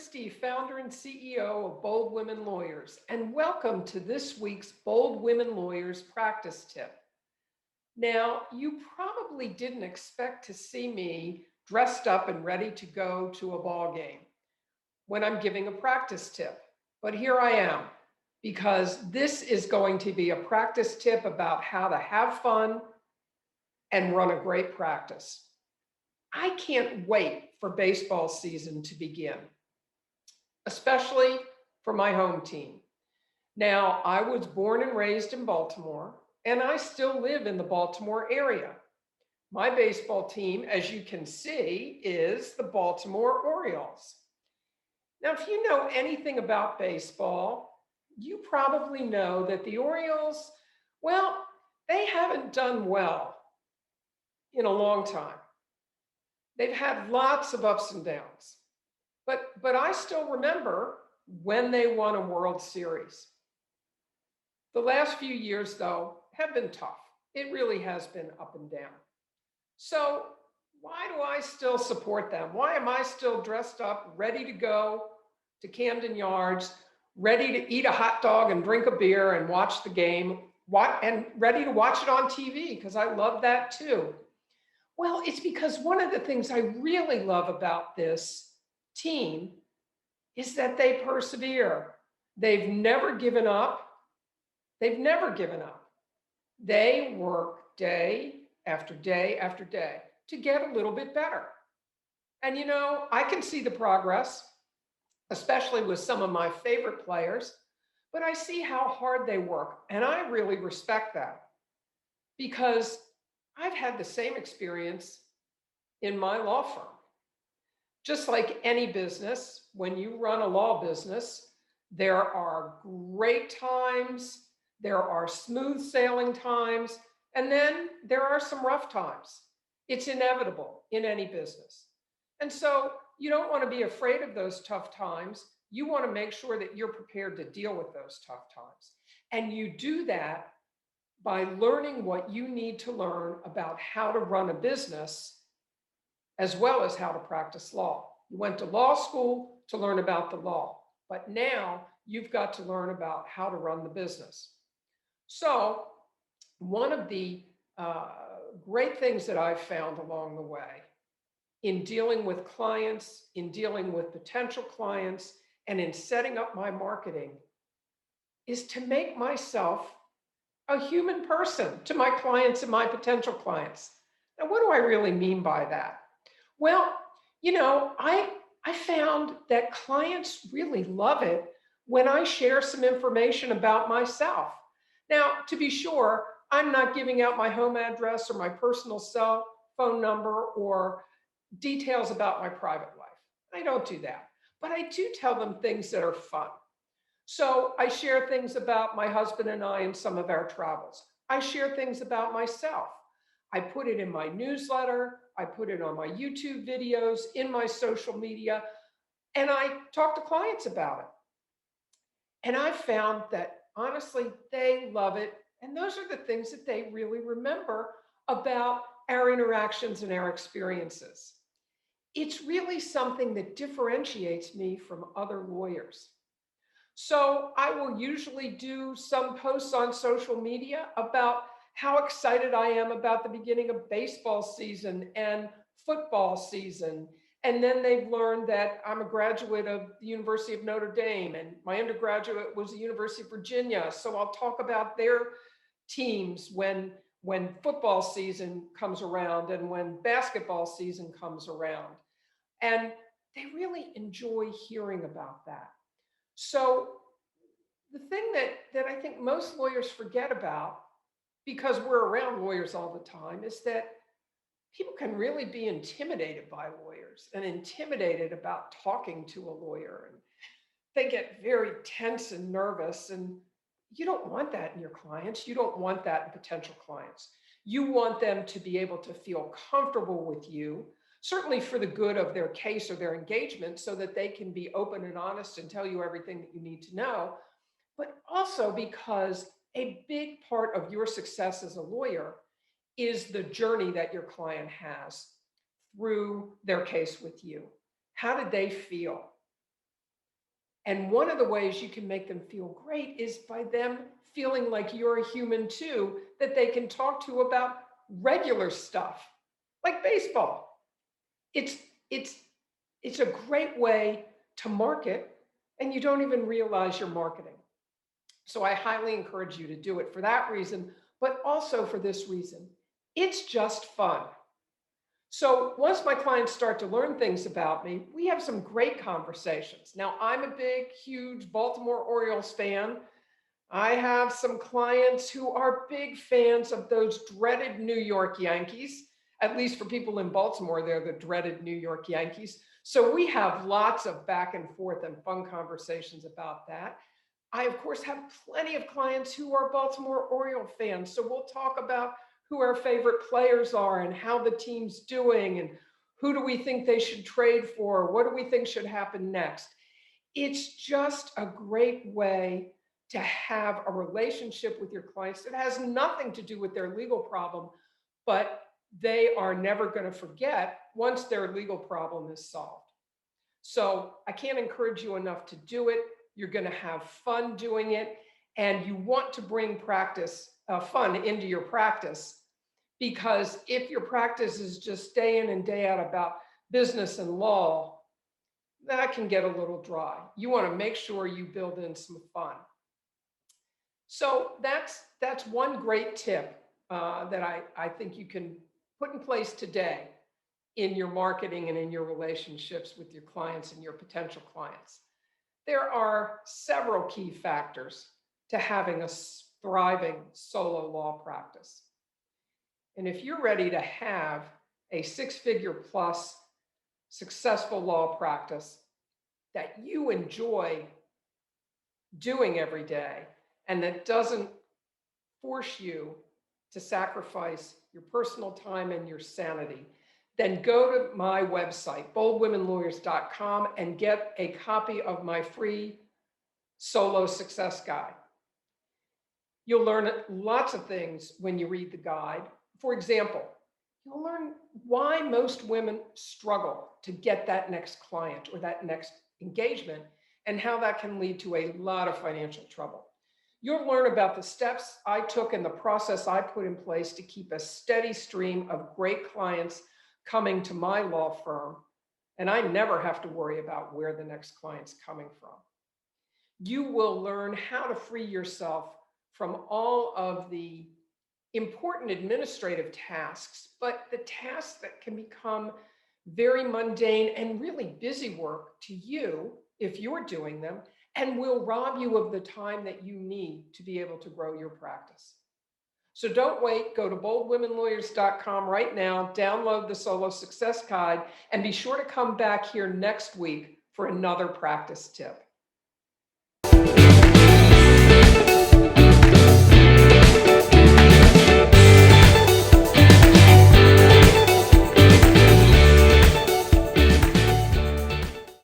Christie, founder and CEO of Bold Women Lawyers, and welcome to this week's Bold Women Lawyers practice tip. Now, you probably didn't expect to see me dressed up and ready to go to a ball game when I'm giving a practice tip, but here I am because this is going to be a practice tip about how to have fun and run a great practice. I can't wait for baseball season to begin, especially for my home team. Now, I was born and raised in Baltimore, and I still live in the Baltimore area. My baseball team, as you can see, is the Baltimore Orioles. Now, if you know anything about baseball, you probably know that the Orioles, well, they haven't done well in a long time. They've had lots of ups and downs. But I still remember when they won a World Series. The last few years, though, have been tough. It really has been up and down. So why do I still support them? Why am I still dressed up, ready to go to Camden Yards, ready to eat a hot dog and drink a beer and watch the game, and ready to watch it on TV because I love that too? Well, it's because one of the things I really love about this team is that they persevere. They've never given up. They've never given up. They work day after day after day to get a little bit better. And you know, I can see the progress, especially with some of my favorite players, but I see how hard they work. And I really respect that because I've had the same experience in my law firm. Just like any business, when you run a law business, there are great times, there are smooth sailing times, and then there are some rough times. It's inevitable in any business. And so you don't want to be afraid of those tough times. You want to make sure that you're prepared to deal with those tough times. And you do that by learning what you need to learn about how to run a business as well as how to practice law. You went to law school to learn about the law, but now you've got to learn about how to run the business. So one of the great things that I've found along the way in dealing with clients, in dealing with potential clients, and in setting up my marketing is to make myself a human person to my clients and my potential clients. Now, what do I really mean by that? Well, you know, I found that clients really love it when I share some information about myself. Now, to be sure, I'm not giving out my home address or my personal cell phone number or details about my private life. I don't do that. But I do tell them things that are fun. So I share things about my husband and I in some of our travels. I share things about myself. I put it in my newsletter. I put it on my YouTube videos, in my social media, and I talk to clients about it. And I found that honestly, they love it. And those are the things that they really remember about our interactions and our experiences. It's really something that differentiates me from other lawyers. So I will usually do some posts on social media about how excited I am about the beginning of baseball season and football season. And then they've learned that I'm a graduate of the University of Notre Dame and my undergraduate was the University of Virginia. So I'll talk about their teams when football season comes around and when basketball season comes around. And they really enjoy hearing about that. So the thing that I think most lawyers forget about, because we're around lawyers all the time, is that people can really be intimidated by lawyers and intimidated about talking to a lawyer. And they get very tense and nervous. And you don't want that in your clients. You don't want that in potential clients. You want them to be able to feel comfortable with you, certainly for the good of their case or their engagement, so that they can be open and honest and tell you everything that you need to know, but also because a big part of your success as a lawyer is the journey that your client has through their case with you. How did they feel? And one of the ways you can make them feel great is by them feeling like you're a human too, that they can talk to about regular stuff like baseball. It's it's it's a great way to market and you don't even realize you're marketing. So I highly encourage you to do it for that reason, but also for this reason. It's just fun. So once my clients start to learn things about me, we have some great conversations. Now, I'm a big, huge Baltimore Orioles fan. I have some clients who are big fans of those dreaded New York Yankees. At least for people in Baltimore, they're the dreaded New York Yankees. So we have lots of back and forth and fun conversations about that. I, of course, have plenty of clients who are Baltimore Oriole fans. So we'll talk about who our favorite players are and how the team's doing and who do we think they should trade for? What do we think should happen next? It's just a great way to have a relationship with your clients that has nothing to do with their legal problem, but they are never going to forget once their legal problem is solved. So I can't encourage you enough to do it. You're going to have fun doing it, and you want to bring fun into your practice, because if your practice is just day in and day out about business and law, that can get a little dry. You want to make sure you build in some fun. So that's one great tip that I think you can put in place today in your marketing and in your relationships with your clients and your potential clients. There are several key factors to having a thriving solo law practice. And if you're ready to have a six-figure plus successful law practice that you enjoy doing every day and that doesn't force you to sacrifice your personal time and your sanity, then go to my website, boldwomenlawyers.com, and get a copy of my free solo success guide. You'll learn lots of things when you read the guide. For example, you'll learn why most women struggle to get that next client or that next engagement and how that can lead to a lot of financial trouble. You'll learn about the steps I took and the process I put in place to keep a steady stream of great clients coming to my law firm, and I never have to worry about where the next client's coming from. You will learn how to free yourself from all of the important administrative tasks, but the tasks that can become very mundane and really busy work to you if you're doing them, and will rob you of the time that you need to be able to grow your practice. So don't wait. Go to boldwomenlawyers.com right now, download the Solo Success Guide, and be sure to come back here next week for another practice tip.